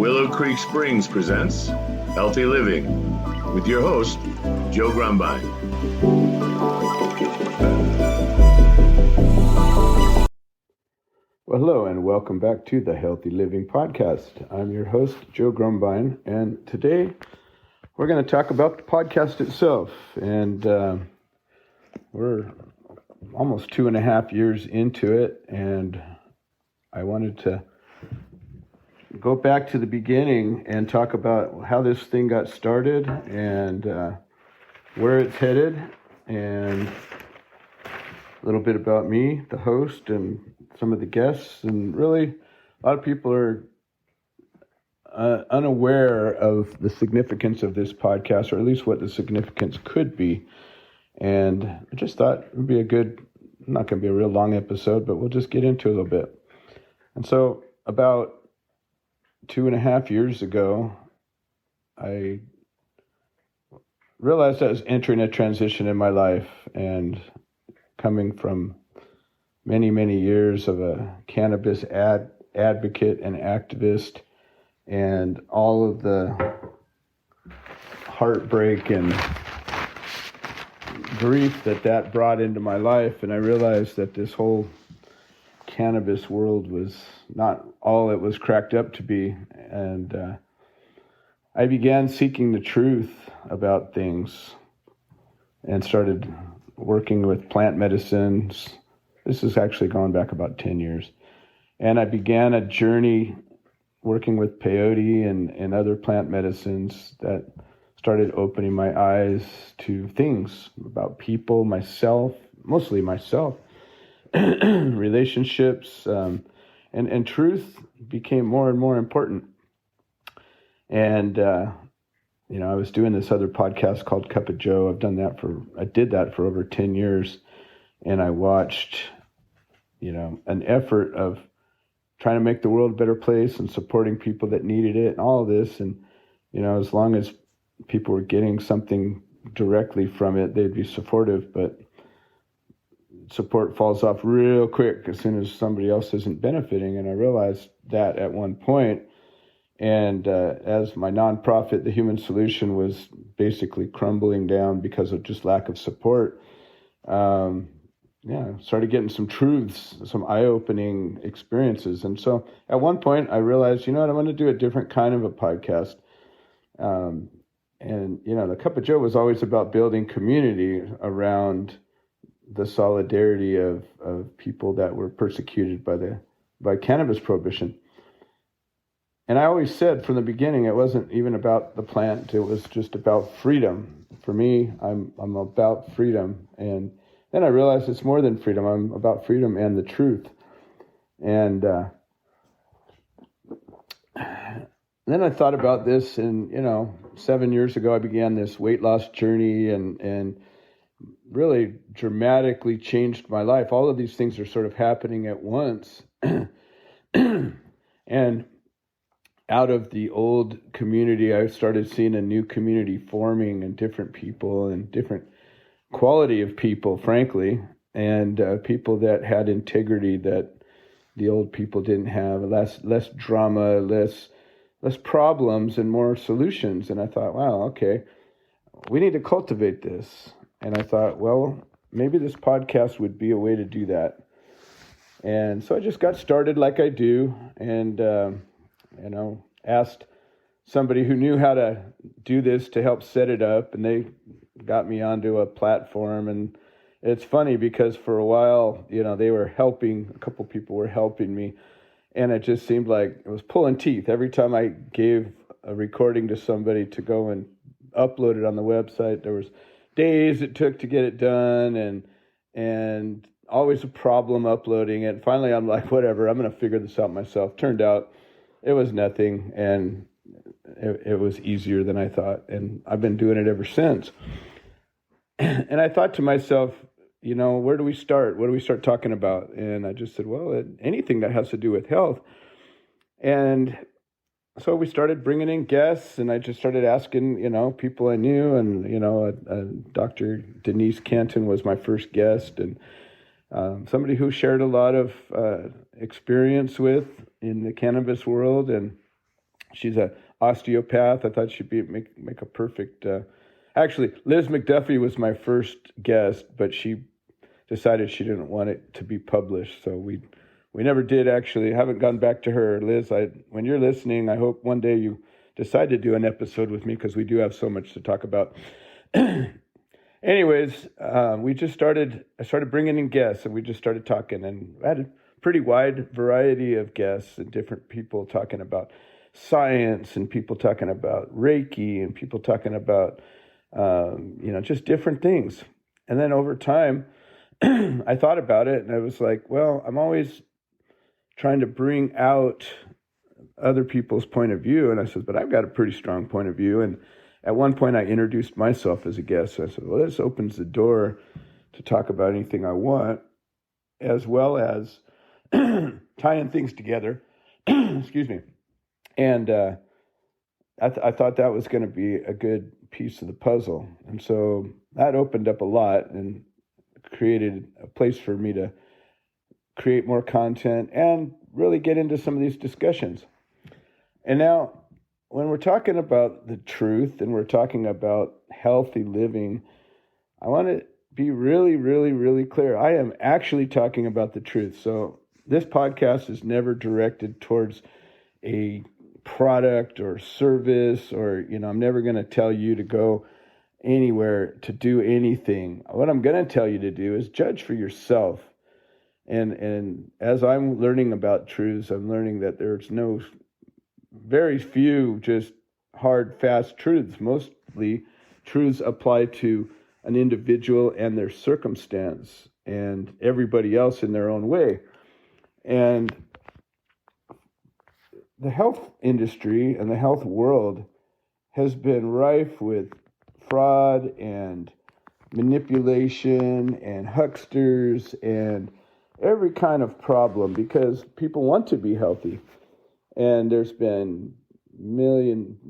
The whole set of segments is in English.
Willow Creek Springs presents Healthy Living with your host, Joe Grumbine. Well, hello, and welcome back to the Healthy Living Podcast. I'm your host, Joe Grumbine, and today we're going to talk about the podcast itself. And we're almost 2.5 years into it, and I wanted to go back to the beginning and talk about how this thing got started and where it's headed, and a little bit about me, the host, and some of the guests. And really, a lot of people are unaware of the significance of this podcast, or at least what the significance could be. And I just thought it would be a good, not going to be a real long episode, but we'll just get into it a little bit. And so about 2.5 years ago, I realized I was entering a transition in my life, and coming from many, many years of a cannabis advocate and activist, and all of the heartbreak and grief that brought into my life. And I realized that this whole cannabis world was not all it was cracked up to be. And I began seeking the truth about things and started working with plant medicines. This is actually going back about 10 years. And I began a journey working with peyote and other plant medicines that started opening my eyes to things about people, myself, mostly myself, relationships, and truth became more and more important. And, I was doing this other podcast called Cup of Joe. I did that for over 10 years. And I watched, an effort of trying to make the world a better place and supporting people that needed it and all of this. And, as long as people were getting something directly from it, they'd be supportive. But support falls off real quick as soon as somebody else isn't benefiting. And I realized that at one point. And as my nonprofit, The Human Solution, was basically crumbling down because of just lack of support, started getting some truths, some eye-opening experiences. And so at one point I realized, I want to do a different kind of a podcast. The Cup of Joe was always about building community around the solidarity of people that were persecuted by cannabis prohibition. And I always said from the beginning, it wasn't even about the plant. It was just about freedom. For me, I'm about freedom. And then I realized it's more than freedom. I'm about freedom and the truth. And then I thought about this, and 7 years ago I began this weight loss journey, and really dramatically changed my life. All of these things are sort of happening at once. And out of the old community, I started seeing a new community forming, and different people and different quality of people, frankly, and people that had integrity that the old people didn't have. Less drama, less problems, and more solutions. And I thought, wow, okay, we need to cultivate this. And I thought, well, maybe this podcast would be a way to do that. And so I just got started like I do, and asked somebody who knew how to do this to help set it up, and they got me onto a platform. And it's funny because for a while, they were helping, a couple people were helping me, and it just seemed like it was pulling teeth. Every time I gave a recording to somebody to go and upload it on the website, there was days it took to get it done, and always a problem uploading it. Finally, I'm like, whatever, I'm going to figure this out myself. Turned out it was nothing, and it was easier than I thought, and I've been doing it ever since. And I thought to myself, where do we start? What do we start talking about? And I just said, well, anything that has to do with health. And so we started bringing in guests, and I just started asking, people I knew, and, Dr. Denise Canton was my first guest, and somebody who shared a lot of experience with in the cannabis world, and She's a osteopath. I thought she'd make a perfect. Actually, Liz McDuffie was my first guest, but she decided she didn't want it to be published, so we never did actually. Haven't gone back to her. Liz, when you're listening, I hope one day you decide to do an episode with me, because we do have so much to talk about. Anyways, I started bringing in guests, and we just started talking, and I had a pretty wide variety of guests and different people talking about science, and people talking about Reiki, and people talking about, just different things. And then over time, I thought about it, and I was like, well, I'm always trying to bring out other people's point of view. And I said, but I've got a pretty strong point of view. And at one point I introduced myself as a guest. So I said, well, this opens the door to talk about anything I want, as well as tying things together. Excuse me. And I thought that was going to be a good piece of the puzzle. And so that opened up a lot and created a place for me to create more content and really get into some of these discussions. And now, when we're talking about the truth and we're talking about healthy living, I want to be really, really, really clear. I am actually talking about the truth. So this podcast is never directed towards a product or service, or, I'm never going to tell you to go anywhere to do anything. What I'm going to tell you to do is judge for yourself. And as I'm learning about truths, I'm learning that there's very few just hard, fast truths. Mostly truths apply to an individual and their circumstance, and everybody else in their own way. And the health industry and the health world has been rife with fraud and manipulation and hucksters and every kind of problem, because people want to be healthy. And there's been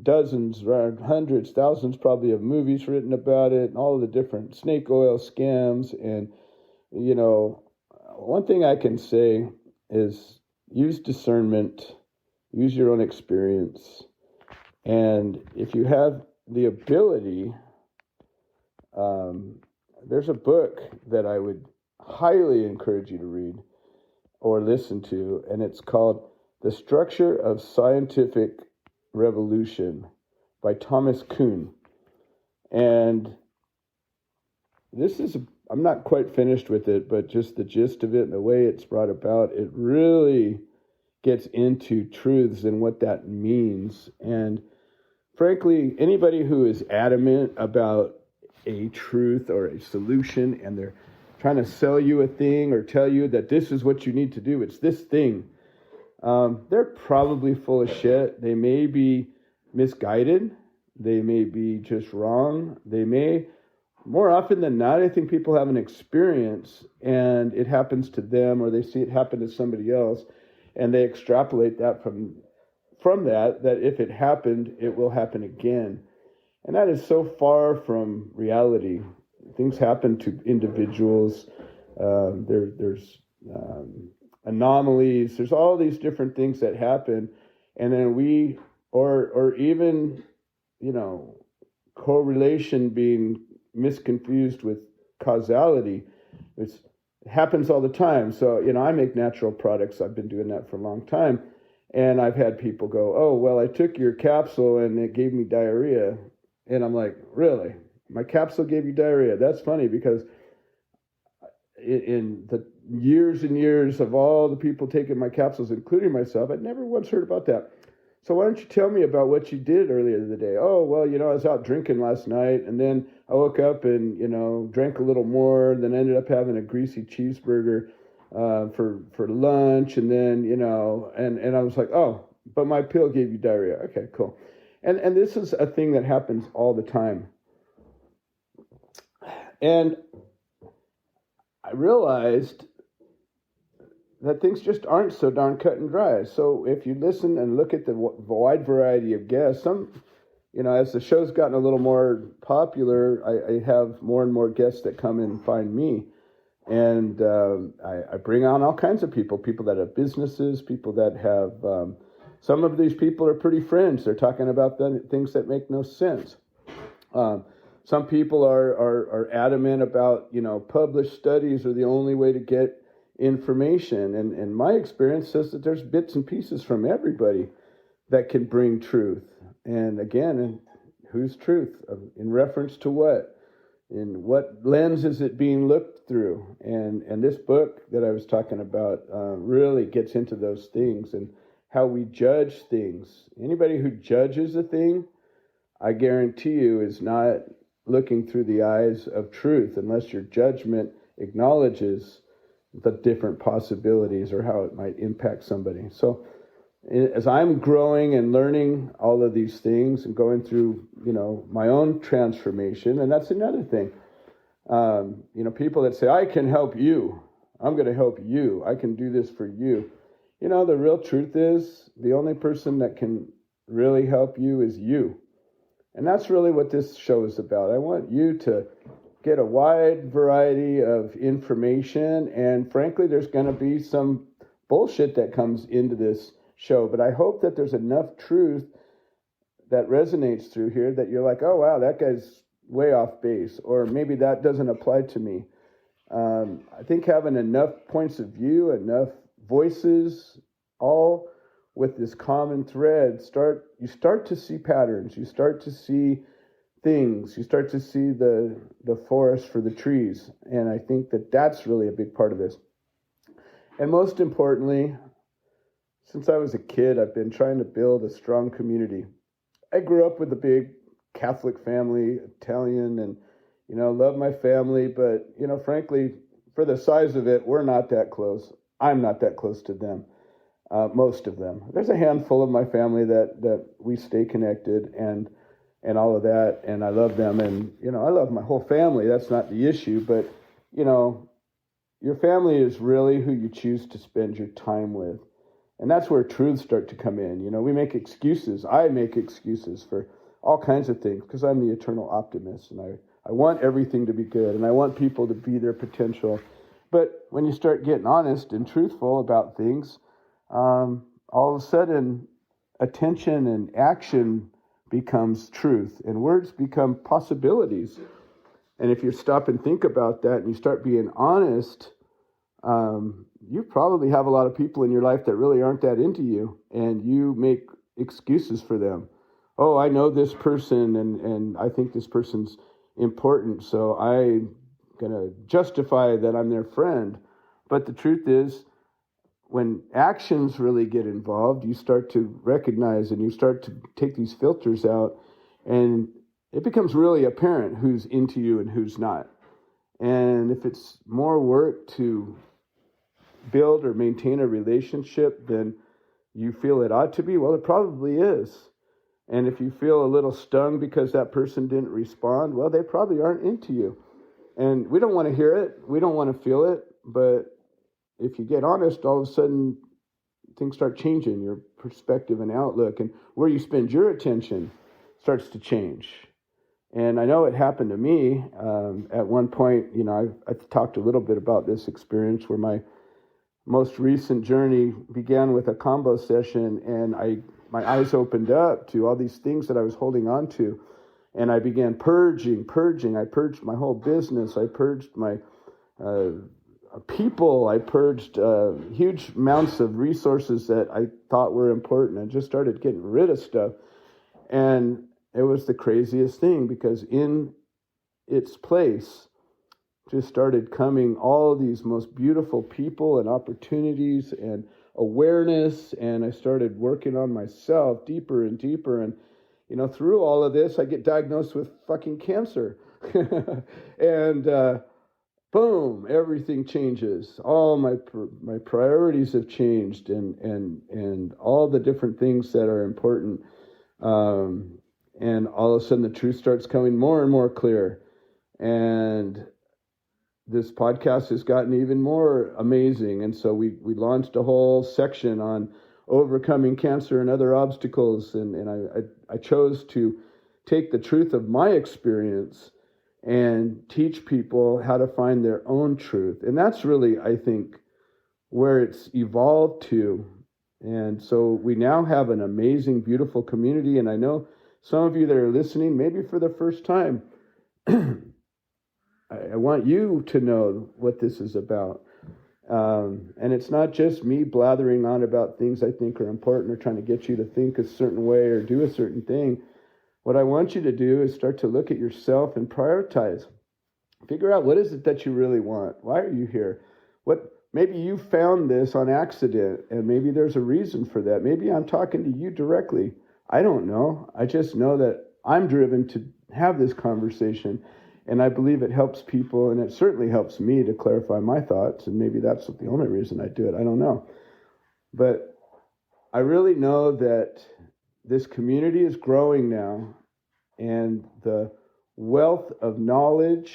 dozens, hundreds, thousands probably of movies written about it, and all of the different snake oil scams. And, one thing I can say is use discernment, use your own experience. And if you have the ability, there's a book that I would highly encourage you to read or listen to, and it's called The Structure of Scientific Revolution by Thomas Kuhn. And I'm not quite finished with it, but just the gist of it and the way it's brought about, it really gets into truths and what that means. And frankly, anybody who is adamant about a truth or a solution, and they're trying to sell you a thing or tell you that this is what you need to do, it's this thing, they're probably full of shit. They may be misguided. They may be just wrong. They may, more often than not, I think people have an experience and it happens to them, or they see it happen to somebody else, and they extrapolate that from that if it happened, it will happen again. And that is so far from reality. Things happen to individuals. There's anomalies. There's all these different things that happen, and then or even correlation being misconfused with causality. It happens all the time. So I make natural products. I've been doing that for a long time, and I've had people go, "Oh, well, I took your capsule and it gave me diarrhea," and I'm like, "Really? My capsule gave you diarrhea?" That's funny, because in the years and years of all the people taking my capsules, including myself, I'd never once heard about that. So why don't you tell me about what you did earlier in the day? Oh, well, I was out drinking last night, and then I woke up and, drank a little more, and then ended up having a greasy cheeseburger for lunch, and then, and I was like, oh, but my pill gave you diarrhea. Okay, cool. And this is a thing that happens all the time. And I realized that things just aren't so darn cut and dry. So if you listen and look at the wide variety of guests, as the show's gotten a little more popular, I have more and more guests that come and find me. And I bring on all kinds of people that have businesses, people that have Some of these people are pretty fringe. They're talking about the things that make no sense. Some people are adamant about, published studies are the only way to get information. And my experience says that there's bits and pieces from everybody that can bring truth. And again, whose truth? In reference to what? In what lens is it being looked through? And this book that I was talking about really gets into those things and how we judge things. Anybody who judges a thing, I guarantee you, is not looking through the eyes of truth unless your judgment acknowledges the different possibilities or how it might impact somebody. So as I'm growing and learning all of these things and going through, my own transformation, and that's another thing. People that say, I can help you. I'm going to help you. I can do this for you. The real truth is the only person that can really help you is you. And that's really what this show is about. I want you to get a wide variety of information. And frankly, there's going to be some bullshit that comes into this show. But I hope that there's enough truth that resonates through here that you're like, oh, wow, that guy's way off base. Or maybe that doesn't apply to me. I think having enough points of view, enough voices, all with this common thread, you start to see patterns, you start to see things, you start to see the forest for the trees. And I think that that's really a big part of this. And most importantly, since I was a kid, I've been trying to build a strong community. I grew up with a big Catholic family, Italian, and, love my family. But, frankly, for the size of it, we're not that close. I'm not that close to them. Most of them. There's a handful of my family that we stay connected and all of that, and I love them, and I love my whole family. That's not the issue, but your family is really who you choose to spend your time with, and that's where truths start to come in. We make excuses. I make excuses for all kinds of things because I'm the eternal optimist, and I want everything to be good, and I want people to be their potential. But when you start getting honest and truthful about things, all of a sudden, attention and action becomes truth, and words become possibilities. And if you stop and think about that, and you start being honest, you probably have a lot of people in your life that really aren't that into you, and you make excuses for them. Oh, I know this person, and I think this person's important, so I'm going to justify that I'm their friend. But the truth is, when actions really get involved, you start to recognize and you start to take these filters out, and it becomes really apparent who's into you and who's not. And if it's more work to build or maintain a relationship than you feel it ought to be, well, it probably is. And if you feel a little stung because that person didn't respond, well, they probably aren't into you. And we don't want to hear it. We don't want to feel it. But if you get honest, all of a sudden things start changing, your perspective and outlook, and where you spend your attention starts to change. And I know it happened to me at one point. I talked a little bit about this experience where my most recent journey began with a combo session, and my eyes opened up to all these things that I was holding on to, and I began purging. I purged my whole business. I purged my people. I purged huge amounts of resources that I thought were important. I just started getting rid of stuff. And it was the craziest thing, because in its place just started coming all these most beautiful people and opportunities and awareness. And I started working on myself deeper and deeper. And, through all of this, I get diagnosed with fucking cancer. And, boom, everything changes. All my priorities have changed, and all the different things that are important. And all of a sudden the truth starts coming more and more clear. And this podcast has gotten even more amazing. And so we launched a whole section on overcoming cancer and other obstacles. And I chose to take the truth of my experience and teach people how to find their own truth. And that's really, I think, where it's evolved to And so we now have an amazing, beautiful community. And I know some of you that are listening, maybe for the first time, I want you to know what this is about. And it's not just me blathering on about things I think are important or trying to get you to think a certain way or do a certain thing. What I want you to do is start to look at yourself and prioritize. Figure out, what is it that you really want? Why are you here? Maybe you found this on accident, and maybe there's a reason for that. Maybe I'm talking to you directly. I don't know. I just know that I'm driven to have this conversation, and I believe it helps people, and it certainly helps me to clarify my thoughts, and maybe that's the only reason I do it. I don't know. But I really know that this community is growing now, and the wealth of knowledge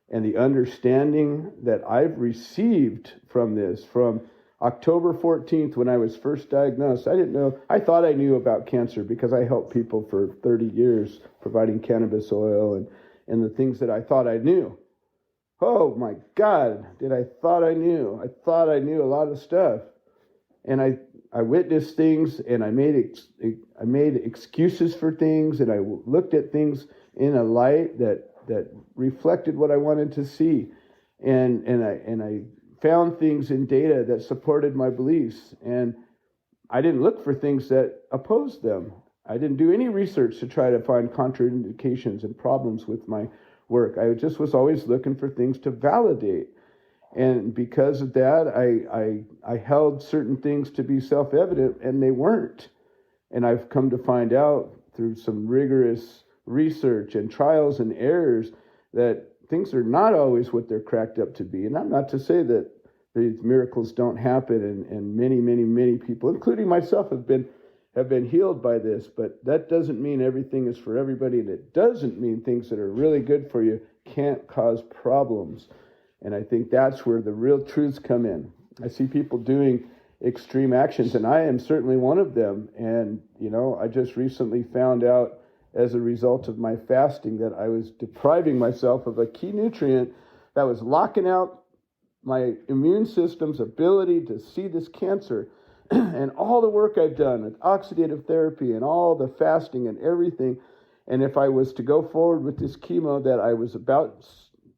and the understanding that I've received from this, from October 14th, when I was first diagnosed, I didn't know. I thought I knew about cancer because I helped people for 30 years providing cannabis oil and the things that I thought I knew. Oh my God, I thought I knew. I thought I knew a lot of stuff. And I witnessed things, and I made excuses for things, and I looked at things in a light that reflected what I wanted to see, and I found things in data that supported my beliefs, and I didn't look for things that opposed them. I didn't do any research to try to find contraindications and problems with my work. I just was always looking for things to validate, and because of that, I held certain things to be self-evident, and they weren't. And I've come to find out through some rigorous research and trials and errors that things are not always what they're cracked up to be. And I'm not to say that these miracles don't happen, and many people, including myself, have been healed by this, but that doesn't mean everything is for everybody, and it doesn't mean things that are really good for you can't cause problems. And I think that's where the real truths come in. I see people doing extreme actions, and I am certainly one of them. And, I just recently found out, as a result of my fasting, that I was depriving myself of a key nutrient that was locking out my immune system's ability to see this cancer. And all the work I've done with oxidative therapy and all the fasting and everything, and if I was to go forward with this chemo that I was about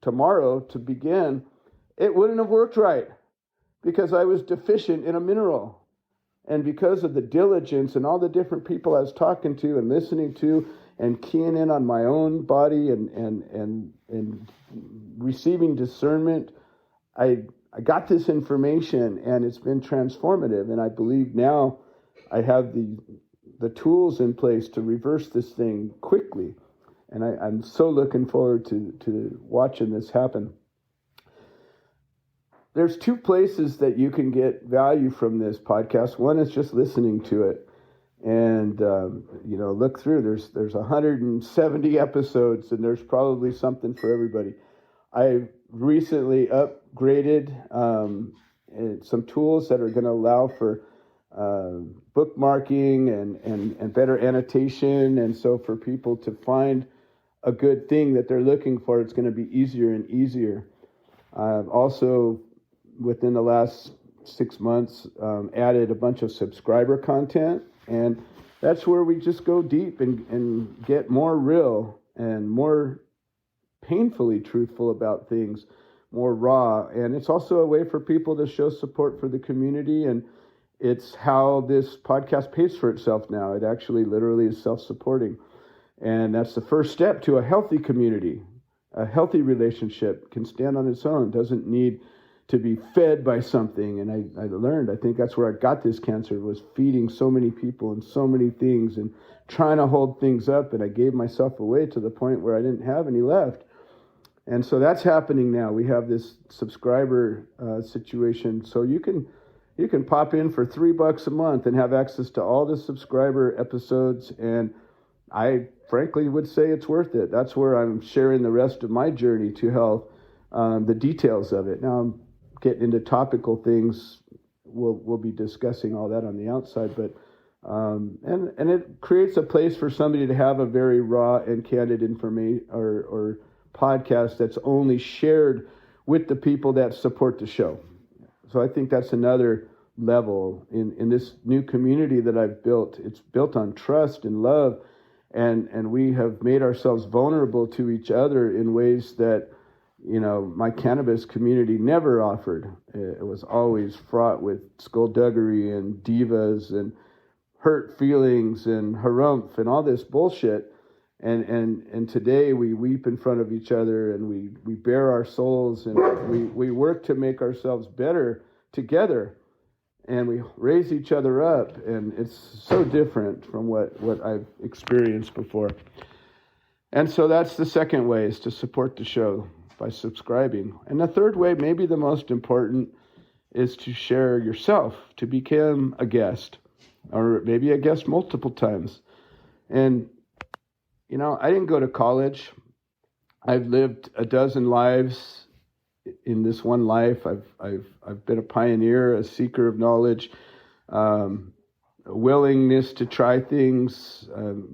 tomorrow to begin, it wouldn't have worked right because I was deficient in a mineral. And because of the diligence and all the different people I was talking to and listening to and keying in on my own body and receiving discernment, I got this information, and it's been transformative. And I believe now I have the tools in place to reverse this thing quickly. And I'm so looking forward to watching this happen. There's two places that you can get value from this podcast. One is just listening to it. And, look through. There's 170 episodes, and there's probably something for everybody. I recently upgraded some tools that are going to allow for bookmarking and better annotation. And so for people to find a good thing that they're looking for, it's going to be easier and easier. I've also, within the last 6 months, added a bunch of subscriber content. And that's where we just go deep and get more real and more painfully truthful about things, more raw. And it's also a way for people to show support for the community. And it's how this podcast pays for itself now. It actually literally is self-supporting. And that's the first step to a healthy community. A healthy relationship can stand on its own, doesn't need to be fed by something. And I learned, I think that's where I got this cancer, was feeding so many people and so many things and trying to hold things up. And I gave myself away to the point where I didn't have any left. And so that's happening now. We have this subscriber situation. So you can pop in for $3 a month and have access to all the subscriber episodes. And I frankly would say it's worth it. That's where I'm sharing the rest of my journey to health, the details of it. Now I'm getting into topical things. We'll be discussing all that on the outside, but and it creates a place for somebody to have a very raw and candid information or podcast that's only shared with the people that support the show. So I think that's another level in this new community that I've built. It's built on trust and love, and we have made ourselves vulnerable to each other in ways that, you know, my cannabis community never offered. It was always fraught with skullduggery and divas and hurt feelings and harumph and all this bullshit. And today we weep in front of each other, and we bare our souls, and we work to make ourselves better together, and we raise each other up. And it's so different from what I've experienced before. And so that's the second way, is to support the show by subscribing. And the third way, maybe the most important, is to share yourself, to become a guest, or maybe a guest multiple times. And you know, I didn't go to college. I've lived a dozen lives in this one life. I've been a pioneer, a seeker of knowledge, a willingness to try things.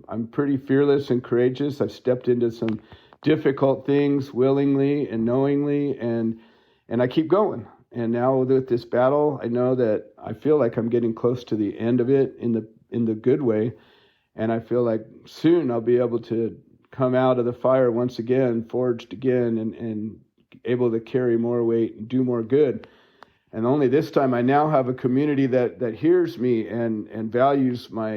I'm pretty fearless and courageous. I've stepped into some difficult things willingly and knowingly, and I keep going. And now with this battle, I know that I feel like I'm getting close to the end of it in the good way. And I feel like soon I'll be able to come out of the fire once again, forged again, and able to carry more weight and do more good. And only this time I now have a community that hears me and values my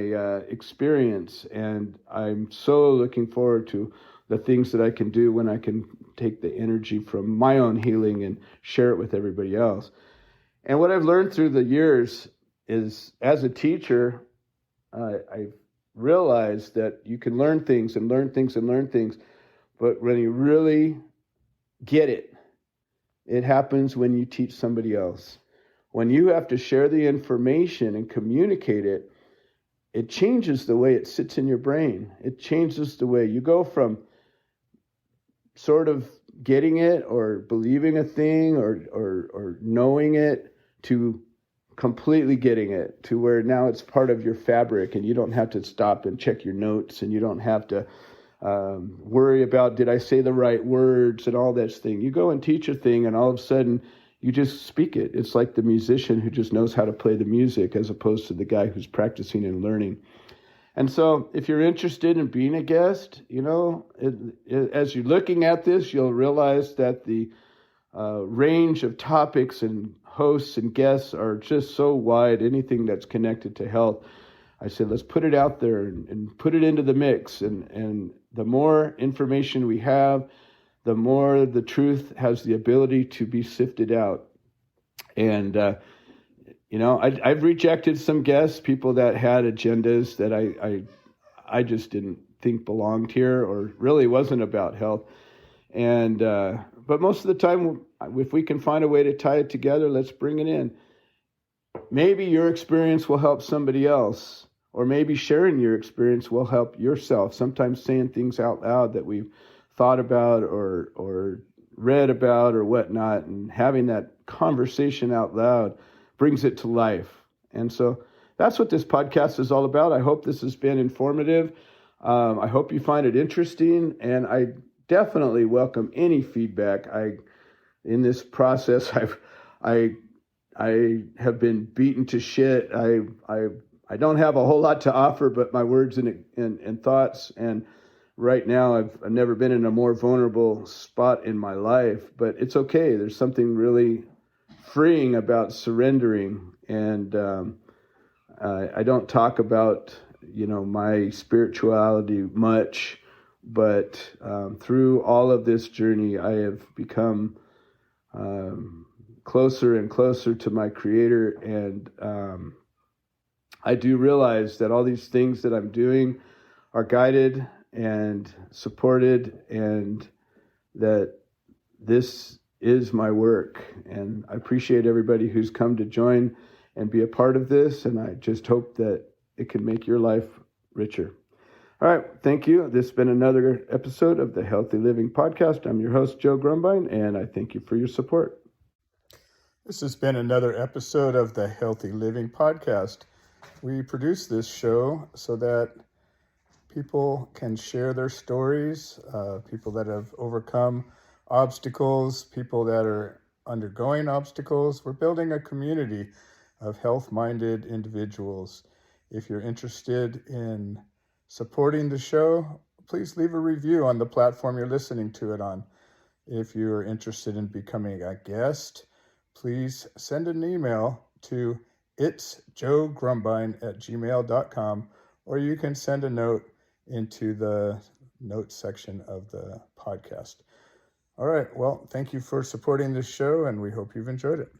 experience. And I'm so looking forward to the things that I can do when I can take the energy from my own healing and share it with everybody else. And what I've learned through the years is, as a teacher, I've realized that you can learn things and learn things and learn things, but when you really get it, it happens when you teach somebody else. When you have to share the information and communicate it, it changes the way it sits in your brain. It changes the way you go from sort of getting it or believing a thing or knowing it to completely getting it, to where now it's part of your fabric, and you don't have to stop and check your notes, and you don't have to worry about, did I say the right words and all this thing. You go and teach a thing, and all of a sudden you just speak it. It's like the musician who just knows how to play the music, as opposed to the guy who's practicing and learning. And so if you're interested in being a guest, you know, as you're looking at this, you'll realize that the range of topics and hosts and guests are just so wide. Anything that's connected to health, I said, let's put it out there and put it into the mix. And the more information we have, the more the truth has the ability to be sifted out. And, you know, I've rejected some guests, people that had agendas that I just didn't think belonged here, or really wasn't about health. And but most of the time, if we can find a way to tie it together, let's bring it in. Maybe your experience will help somebody else, or maybe sharing your experience will help yourself. Sometimes saying things out loud that we've thought about or read about or whatnot, and having that conversation out loud brings it to life. And so that's what this podcast is all about. I hope this has been informative. I hope you find it interesting, and I definitely welcome any feedback. In this process, I have been beaten to shit. I don't have a whole lot to offer, but my words and thoughts. And right now, I've never been in a more vulnerable spot in my life. But it's okay. There's something really freeing about surrendering. And I don't talk about, you know, my spirituality much. But through all of this journey, I have become closer and closer to my Creator. And I do realize that all these things that I'm doing are guided and supported, and that this is my work. And I appreciate everybody who's come to join and be a part of this. And I just hope that it can make your life richer. All right. Thank you. This has been another episode of the Healthy Living Podcast. I'm your host, Joe Grumbine, and I thank you for your support. This has been another episode of the Healthy Living Podcast. We produce this show so that people can share their stories, people that have overcome obstacles, people that are undergoing obstacles. We're building a community of health-minded individuals. If you're interested in supporting the show, please leave a review on the platform you're listening to it on. If you're interested in becoming a guest, please send an email to itsjoegrumbine@gmail.com, or you can send a note into the notes section of the podcast. All right, well, thank you for supporting this show, and we hope you've enjoyed it.